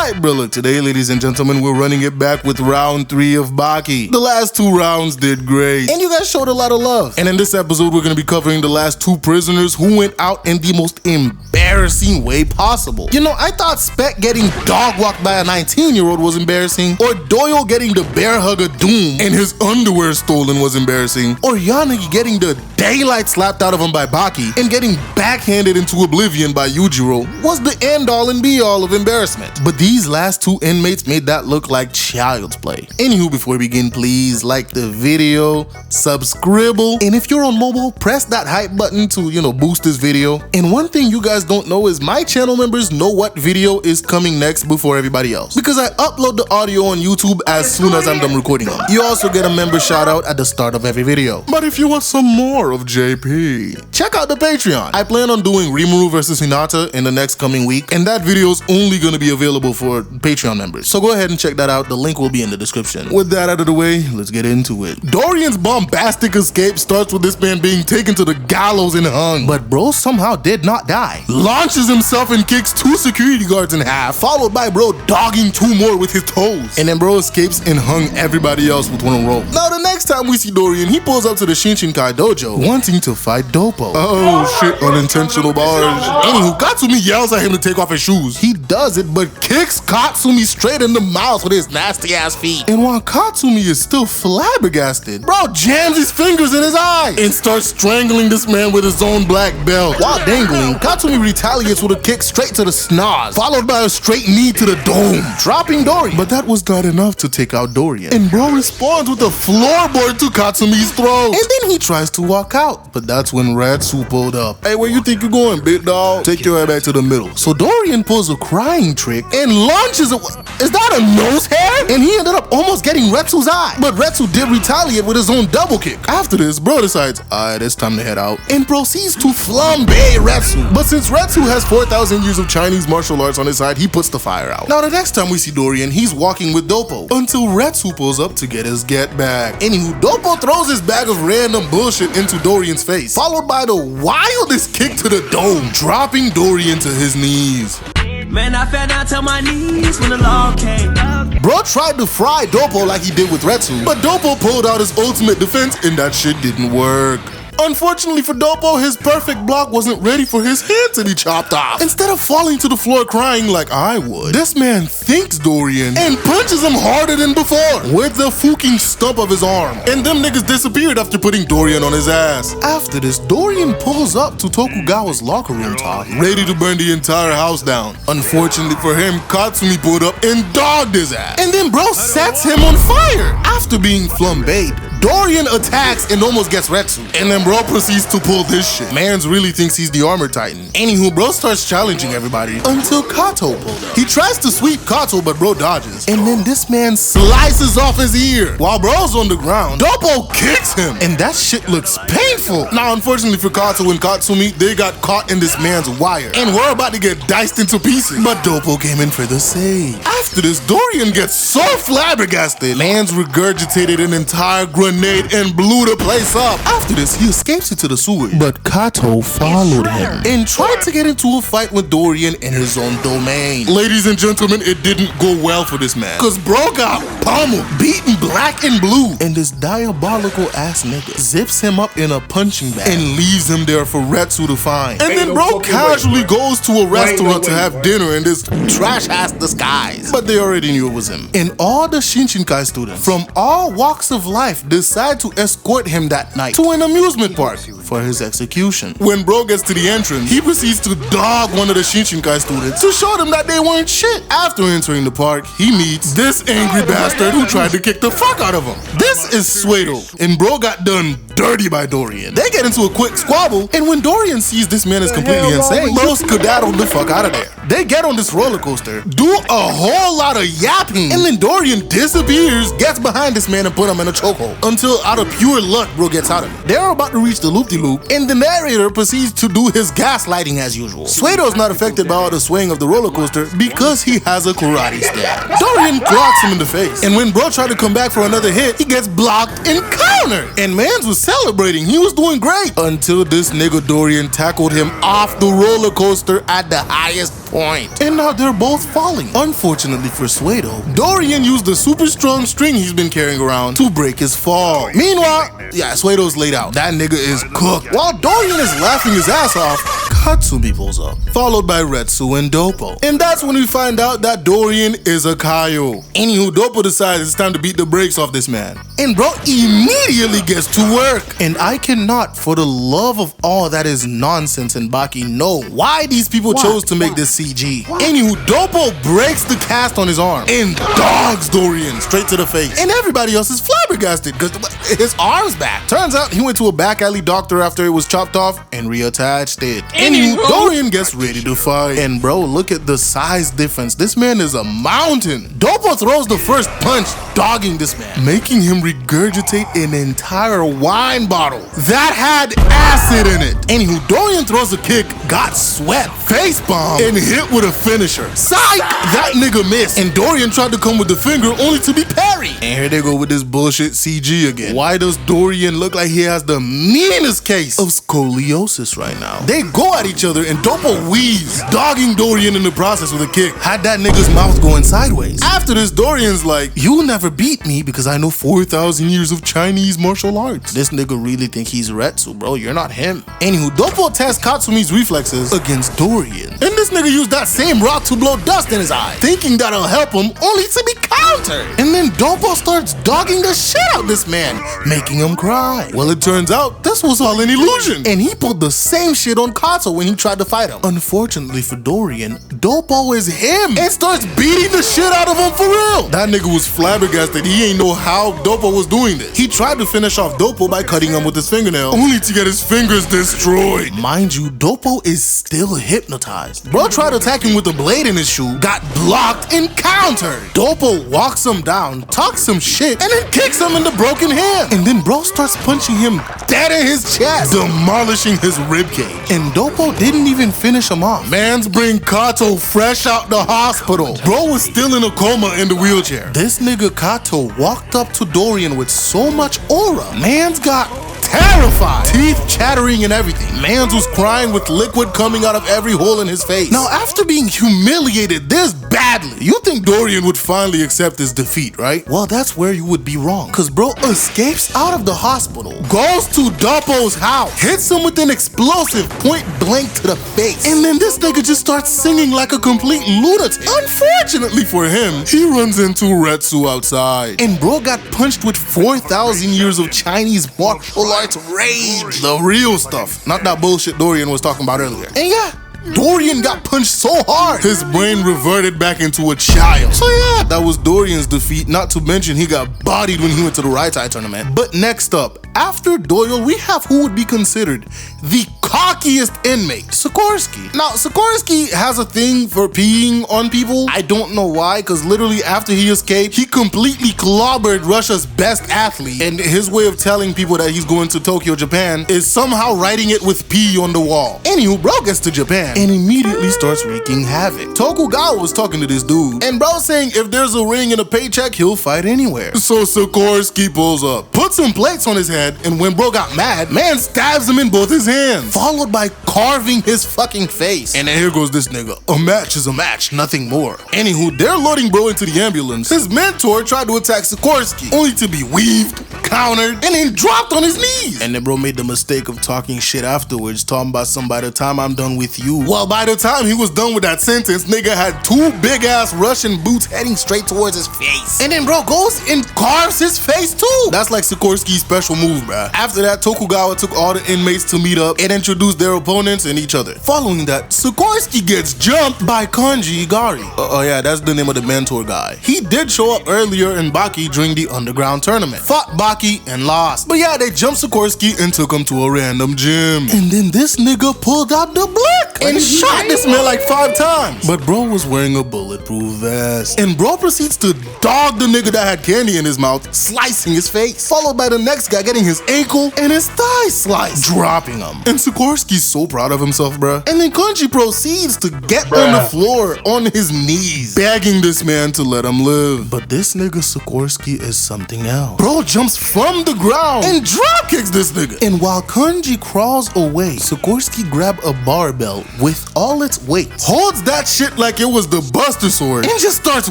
Alright bro, look, today ladies and gentlemen, we're running it back with round 3 of Baki. The last 2 rounds did great, and you guys showed a lot of love. And in this episode, we're going to be covering the last 2 prisoners who went out in the most embarrassing way possible. You know, I thought Spec getting dog walked by a 19-year-old was embarrassing, or Doyle getting the bear hug of doom and his underwear stolen was embarrassing, or Yanagi getting the daylight slapped out of him by Baki and getting backhanded into oblivion by Yujiro was the end-all and be-all of embarrassment. But these last 2 inmates made that look like child's play. Anywho, before we begin, please like the video, subscribe, and if you're on mobile, press that hype button to, boost this video. And one thing you guys don't know is my channel members know what video is coming next before everybody else, because I upload the audio on YouTube as soon as I'm done recording them. You also get a member shout out at the start of every video. But if you want some more of JP, check out the Patreon. I plan on doing Rimuru versus Hinata in the next coming week, and that video is only going to be available for Patreon members. So go ahead and check that out. The link will be in the description. With that out of the way, let's get into it. Dorian's bombastic escape starts with this man being taken to the gallows and hung. But bro somehow did not die. Launches himself and kicks 2 security guards in half, followed by bro dogging 2 more with his toes. And then bro escapes and hung everybody else with 1 rope. Now the next time we see Dorian, he pulls up to the Shinshinkai dojo, wanting to fight Doppo. Oh shit, unintentional barge. Anywho, Katsumi yells at him to take off his shoes. He does it, but kicks Katsumi straight in the mouth with his nasty ass feet. And while Katsumi is still flabbergasted, bro jams his fingers in his eye and starts strangling this man with his own black belt. While dangling, Katsumi retaliates with a kick straight to the snaz, followed by a straight knee to the dome, dropping Dorian. But that was not enough to take out Dorian, and bro responds with a floorboard to Katsumi's throat. And then he tries to walk out, but that's when Ratsu pulled up. Hey, where you think you're going, big dog? Take your head back to the middle. So Dorian pulls a crying trick and launches it. Is that a nose hair? And he ended up almost getting Retsu's eye, but Retsu did retaliate with his own double kick. After this, bro decides, alright, it's time to head out, and proceeds to flambe Retsu. But since Retsu has 4,000 years of Chinese martial arts on his side, he puts the fire out. Now the next time we see Dorian, he's walking with Doppo until Retsu pulls up to get his get back. Anywho, Doppo throws his bag of random bullshit into Dorian's face, followed by the wildest kick to the dome, dropping Dorian to his knees. Man, I fell down to my knees when the law came. Bro tried to fry Doppo like he did with Retsu, but Doppo pulled out his ultimate defense and that shit didn't work. Unfortunately for Doppo, his perfect block wasn't ready for his head to be chopped off. Instead of falling to the floor crying like I would, this man thinks Dorian and punches him harder than before with the fucking stump of his arm. And them niggas disappeared after putting Dorian on his ass. After this, Dorian pulls up to Tokugawa's locker room top, ready to burn the entire house down. Unfortunately for him, Katsumi pulled up and dogged his ass. And then bro sets him on fire. After being flambéed, Dorian attacks and almost gets Retsu. And then bro proceeds to pull this shit. Mans really thinks he's the armor titan. Anywho, bro starts challenging everybody until Kato pulled up. He tries to sweep Kato, but bro dodges. And then this man slices off his ear. While bro's on the ground, Doppo kicks him. And that shit looks painful. Now, unfortunately for Kato and Katsumi, they got caught in this man's wire. And we're about to get diced into pieces. But Doppo came in for the save. After this, Dorian gets so flabbergasted, mans regurgitated an entire grenade and blew the place up. After this, he escapes into the sewer, but Kato followed him and tried to get into a fight with Dorian in his own domain. Ladies and gentlemen, it didn't go well for this man, cause bro got pummeled, beaten black and blue, and this diabolical ass nigga zips him up in a punching bag and leaves him there for Retsu to find. And then bro casually goes to a restaurant to have dinner in this trash ass disguise, but they already knew it was him. And all the Shinshinkai students from all walks of life decide to escort him that night to an amusement park for his execution. When bro gets to the entrance, he proceeds to dog one of the Shinshinkai students to show them that they weren't shit. After entering the park, he meets this angry bastard who tried to kick the fuck out of him. This is Suedo, and bro got done dirty by Dorian. They get into a quick squabble, and when Dorian sees this man is completely insane, bro skedaddled the fuck out of there. They get on this roller coaster, do a whole lot of yapping, and then Dorian disappears, gets behind this man and put him in a chokehold until out of pure luck, bro gets out of it. They're about to reach the loop-de-loop, and the narrator proceeds to do his gaslighting as usual. Suedo's not affected by all the swaying of the roller coaster because he has a karate stand. Dorian clocks him in the face, and when bro tried to come back for another hit, he gets blocked and countered. And mans was celebrating. He was doing great. Until this nigga Dorian tackled him off the roller coaster at the highest point. And now they're both falling. Unfortunately for Suedo, Dorian used the super strong string he's been carrying around to break his fall. Meanwhile, yeah, Suedo's laid out. That nigga is cooked. While Dorian is laughing his ass off, Katsumi pulls up, followed by Retsu and Doppo. And that's when we find out that Dorian is a Kaio. Anywho, Doppo decides it's time to beat the brakes off this man. And bro immediately gets to work. And I cannot, for the love of all that is nonsense and Baki, know why these people chose to make this CG. Anywho, Doppo breaks the cast on his arm and dogs Dorian straight to the face. And everybody else is flabbergasted because his arm's back. Turns out he went to a back alley doctor after it was chopped off and reattached it. Anywho, Dorian gets ready to fight. And bro, look at the size difference. This man is a mountain. Doppo throws the first punch, dogging this man, making him regurgitate an entire wine bottle that had acid in it. Anywho, Dorian throws a kick, got swept, face bomb, and hit with a finisher. Psych! That nigga missed. And Dorian tried to come with the finger only to be parried. And here they go with this bullshit CG again. Why does Dorian look like he has the meanest case of scoliosis right now? They go at each other and Doppo weaves, dogging Dorian in the process with a kick. Had that nigga's mouth going sideways. After this, Dorian's like, you'll never beat me because I know 4,000 years of Chinese martial arts. This nigga really think he's Retsu, bro. You're not him. Anywho, Doppo tests Katsumi's reflexes against Dorian. And this nigga used that same rock to blow dust in his eye, thinking that'll help him, only to be countered. And then Doppo starts dogging the shit out of this man, making him cry. Well, it turns out this was all an illusion. And he pulled the same shit on Kato when he tried to fight him. Unfortunately for Dorian, Doppo is him and starts beating the shit out of him for real. That nigga was flabbergasted. He ain't know how Doppo was doing this. He tried to finish off Doppo by cutting him with his fingernail, only to get his fingers destroyed. Mind you, Doppo is still hypnotized. Bro tried attacking with a blade in his shoe, got blocked and countered. Doppo walks him down, talks some shit, and then kicks him in the broken hand. And then bro starts punching him dead in his chest, demolishing his ribcage. And Doppo didn't even finish him off. Mans bring Kato fresh out the hospital. Bro was still in a coma in the wheelchair. This nigga Kato walked up to Dorian with so much aura. Mans got terrified, teeth chattering and everything. Mans was crying with liquid coming out of every hole in his face. Now, after being humiliated this badly, you think Dorian would finally accept his defeat, right? Well, that's where you would be wrong. Cause bro escapes out of the hospital, goes to Doppo's house, hits him with an explosive point blank to the face. And then this nigga just starts singing like a complete lunatic. Unfortunately for him, he runs into Retsu outside. And bro got punched with 4,000 years of Chinese martial arts rage. The real stuff, not that bullshit Dorian was talking about earlier. And yeah, Dorian got punched so hard, his brain reverted back into a child. So yeah, that was Dorian's defeat, not to mention he got bodied when he went to the Raitai tournament. But next up, after Doyle, we have who would be considered the cockiest inmate, Sakorski. Now, Sakorski has a thing for peeing on people. I don't know why, because literally after he escaped, he completely clobbered Russia's best athlete. And his way of telling people that he's going to Tokyo, Japan is somehow writing it with pee on the wall. Anywho, bro gets to Japan and immediately starts wreaking havoc. Tokugawa was talking to this dude, and bro saying if there's a ring and a paycheck, he'll fight anywhere. So Sakorski pulls up, puts some plates on his head, and when bro got mad, man stabs him in both his hands, followed by carving his fucking face. And then here goes this nigga. A match is a match, nothing more. Anywho, they're loading bro into the ambulance. His mentor tried to attack Sakorski, only to be weaved, countered, and then dropped on his knees. And then bro made the mistake of talking shit afterwards, talking about some by the time I'm done with you. Well, by the time he was done with that sentence, nigga had two big ass Russian boots heading straight towards his face. And then bro goes and carves his face too. That's like Sakorski's special move, bruh. After that, Tokugawa took all the inmates to meet up and introduced their opponents and each other. Following that, Sakorski gets jumped by Kanji Igari. Oh yeah, that's the name of the mentor guy. He did show up earlier in Baki during the underground tournament. Fought Baki and lost. But yeah, they jumped Sakorski and took him to a random gym. And then this nigga pulled out the blick and shot this man like 5 times. But bro was wearing a bulletproof vest. And bro proceeds to dog the nigga that had candy in his mouth, slicing his face. Followed by the next guy getting his ankle and his thigh sliced, dropping him. And Sakorski's so proud of himself, bruh. And then Kanji proceeds to get on the floor on his knees, begging this man to let him live. But this nigga Sakorski is something else. Bro jumps from the ground and drop kicks this nigga. And while Kanji crawls away, Sakorski grabs a barbell with all its weight, holds that shit like it was the Buster Sword, and just starts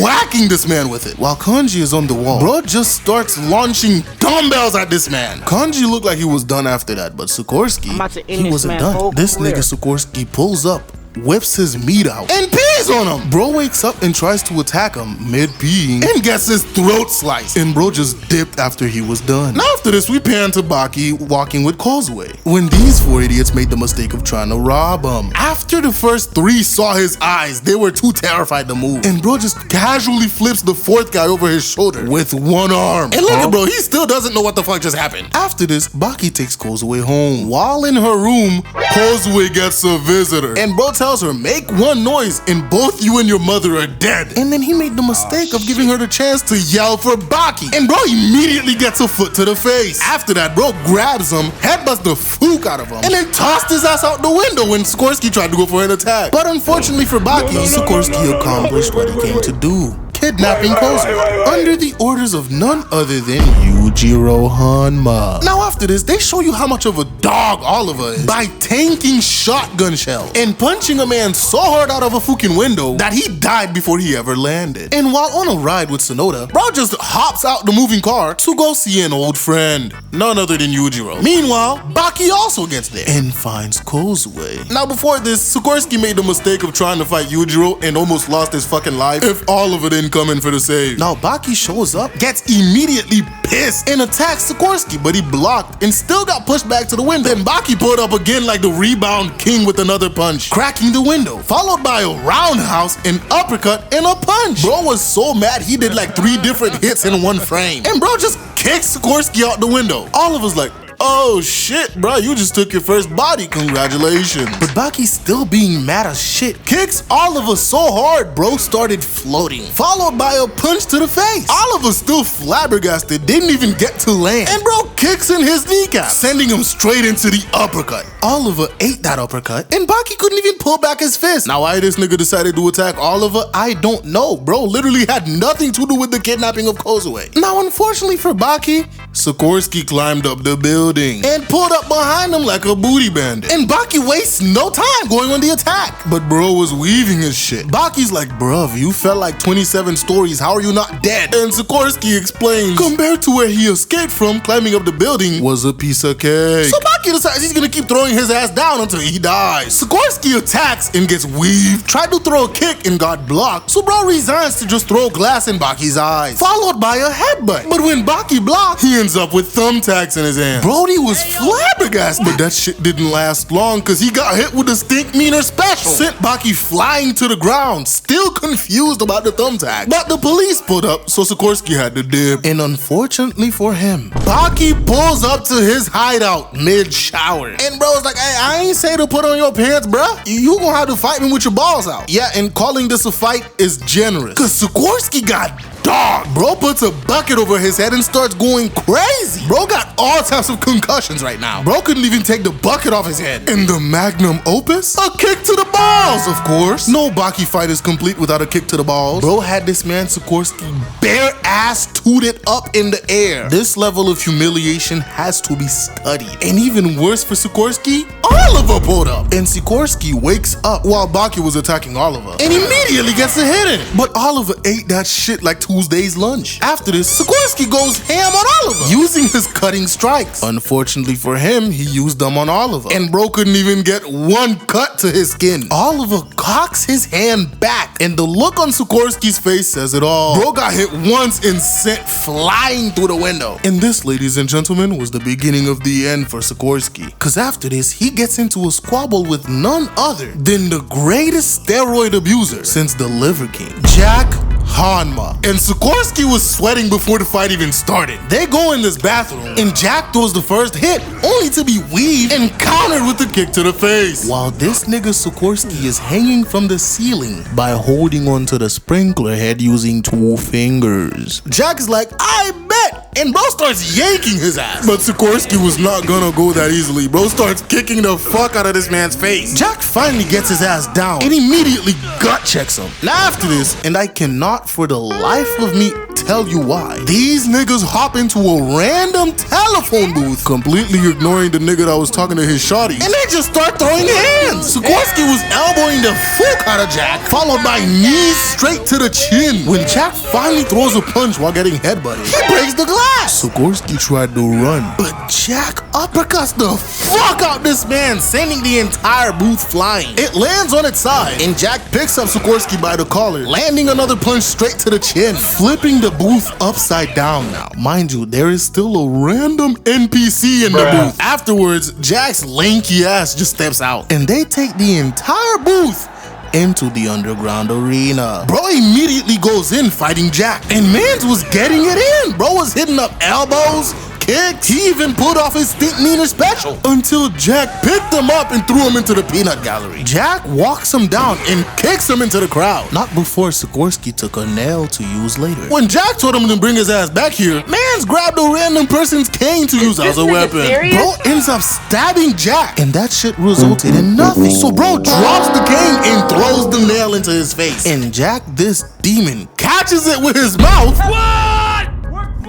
whacking this man with it. While Kanji is on the wall, bro just starts launching dumbbells at this man. Kanji looked like he was done after that, but Sakorski, he wasn't done. This nigga Sakorski pulls up, whips his meat out, and pees on him. Bro wakes up and tries to attack him mid-peeing and gets his throat sliced. And bro just dipped after he was done. Now after this, we pan to Baki walking with Kozue when these four idiots made the mistake of trying to rob him. After the first three saw his eyes, they were too terrified to move. And bro just casually flips the fourth guy over his shoulder with one arm. And look at bro, he still doesn't know what the fuck just happened. After this, Baki takes Kozue home. While in her room, Kozue gets a visitor. And bro tells her, make one noise and both you and your mother are dead. And then he made the mistake of giving her the chance to yell for Baki. And bro immediately gets a foot to the face. After that, bro grabs him, headbutts the fluke out of him, and then tossed his ass out the window when Sakorski tried to go for an attack. But unfortunately for Baki, Sakorski accomplished what he came to do. Kidnapping Kozue under the orders of none other than Yujiro Hanma. Now after this, they show you how much of a dog Oliver is by tanking shotgun shells and punching a man so hard out of a fucking window that he died before he ever landed. And while on a ride with Sonoda, bro just hops out the moving car to go see an old friend, none other than Yujiro. Meanwhile, Baki also gets there and finds Kozue. Now before this, Sakorski made the mistake of trying to fight Yujiro and almost lost his fucking life if Oliver didn't come in for the save. Now Baki shows up, gets immediately pissed, and attacks Sakorski, but he blocked and still got pushed back to the window. Then Baki pulled up again like the rebound king with another punch, cracking the window, followed by a roundhouse, an uppercut, and a punch. Bro was so mad he did like 3 different hits in one frame. And bro just kicks Sakorski out the window. Oliver's like, oh shit, bro, you just took your first body, congratulations. But Baki's still being mad as shit, kicks Oliver so hard, bro started floating, followed by a punch to the face. Oliver still flabbergasted, didn't even get to land, and bro kicks in his kneecap, sending him straight into the uppercut. Oliver ate that uppercut, and Baki couldn't even pull back his fist. Now why this nigga decided to attack Oliver, I don't know. Bro literally had nothing to do with the kidnapping of Kozue. Now unfortunately for Baki, Sakorski climbed up the building and pulled up behind him like a booty bandit. And Baki wastes no time going on the attack. But bro was weaving his shit. Baki's like, bruv, you fell like 27 stories, how are you not dead? And Sakorski explains, compared to where he escaped from, climbing up the building was a piece of cake. So Baki decides he's gonna keep throwing his ass down until he dies. Sakorski attacks and gets weaved, tried to throw a kick and got blocked. So bro resigns to just throw glass in Baki's eyes, followed by a headbutt. But when Baki blocked, he ends up with thumbtacks in his hand. Brody was flabbergasted, but that shit didn't last long because he got hit with a stink meaner special. Sent Baki flying to the ground, still confused about the thumbtack. But the police pulled up, so Sakorski had to dip. And unfortunately for him, Baki pulls up to his hideout mid-shower. And bro's like, hey, I ain't say to put on your pants, bruh. You gonna have to fight me with your balls out. Yeah, and calling this a fight is generous, because Sakorski got dog. Bro puts a bucket over his head and starts going crazy. Bro got all types of concussions right now. Bro couldn't even take the bucket off his head. And the magnum opus? A kick to the balls, of course. No Baki fight is complete without a kick to the balls. Bro had this man Sakorski bare ass tooted up in the air. This level of humiliation has to be studied. And even worse for Sakorski, Oliver pulled up. And Sakorski wakes up while Baki was attacking Oliver and immediately gets a hit in. But Oliver ate that shit like Tuesday's lunch. After this, Sakorski goes ham on Oliver, using his cutting strikes. Unfortunately for him, he used them on Oliver, and bro couldn't even get one cut to his skin. Oliver cocks his hand back, and the look on Sakorski's face says it all. Bro got hit once and sent flying through the window. And this, ladies and gentlemen, was the beginning of the end for Sakorski. Cause after this, he gets into a squabble with none other than the greatest steroid abuser since the Liver King, Jack Hanma. And Sakorski was sweating before the fight even started. They go in this bathroom, and Jack throws the first hit, only to be weaved and countered with a kick to the face. While this nigga Sakorski is hanging from the ceiling by holding onto the sprinkler head using 2 fingers. Jack's like, I bet! And bro starts yanking his ass. But Sakorski was not gonna go that easily. Bro starts kicking the fuck out of this man's face. Jack finally gets his ass down and immediately gut checks him. Now after this, and I cannot cannot for the life of me tell you why. These niggas hop into a random telephone booth, completely ignoring the nigga that was talking to his shawty, and they just start throwing hands. Sakorski was elbowing the fuck out of Jack, followed by knees straight to the chin. When Jack finally throws a punch while getting headbutted, he breaks the glass. Sakorski tried to run, but Jack uppercuts the fuck out this man, sending the entire booth flying. It lands on its side, and Jack picks up Sakorski by the collar, landing another punch straight to the chin, flipping the booth upside down now. Mind you, there is still a random NPC in the booth. Afterwards, Jack's lanky ass just steps out, and they take the entire booth into the underground arena. Bro immediately goes in fighting Jack, and mans was getting it in. Bro was hitting up elbows, kicks, he even pulled off his Stink Meaner special until Jack picked him up and threw him into the peanut gallery. Jack walks him down and kicks him into the crowd. Not before Sakorski took a nail to use later. When Jack told him to bring his ass back here, mans grabbed a random person's cane to use as a weapon. Bro ends up stabbing Jack, and that shit resulted in nothing. So bro drops the cane and throws the nail into his face. And Jack, this demon, catches it with his mouth.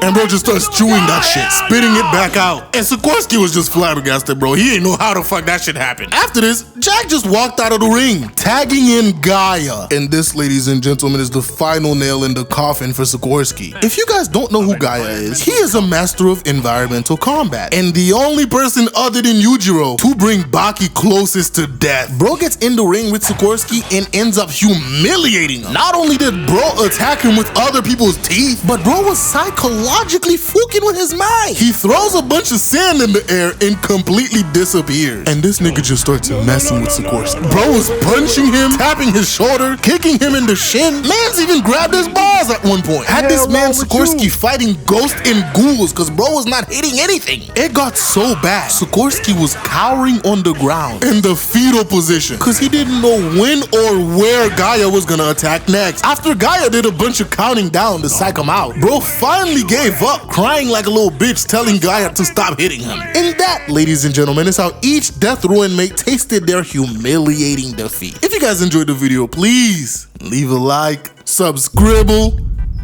And bro just starts chewing that shit, spitting it back out. And Sakorski was just flabbergasted, bro. He didn't know how the fuck that shit happened. After this, Jack just walked out of the ring, tagging in Gaia. And this, ladies and gentlemen, is the final nail in the coffin for Sakorski. If you guys don't know who Gaia is, he is a master of environmental combat, and the only person other than Yujiro to bring Baki closest to death. Bro gets in the ring with Sakorski and ends up humiliating him. Not only did bro attack him with other people's teeth, but bro was psychologically fucking with his mind. He throws a bunch of sand in the air and completely disappears. And this nigga just starts messing with Sakorski. Bro was punching him, tapping his shoulder, kicking him in the shin. Man's even grabbed his balls at one point. Had this man Sakorski fighting ghosts and ghouls because bro was not hitting anything. It got so bad, Sakorski was cowering on the ground in the fetal position because he didn't know when or where Gaia was gonna attack next. After Gaia did a bunch of counting down to psych him out, bro finally gave up, crying like a little bitch, telling Gaia to stop hitting him. And that, ladies and gentlemen, is how each death row inmate tasted their humiliating defeat. If you guys enjoyed the video, please leave a like, subscribe,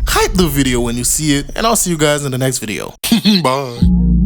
hype the video when you see it, and I'll see you guys in the next video. Bye.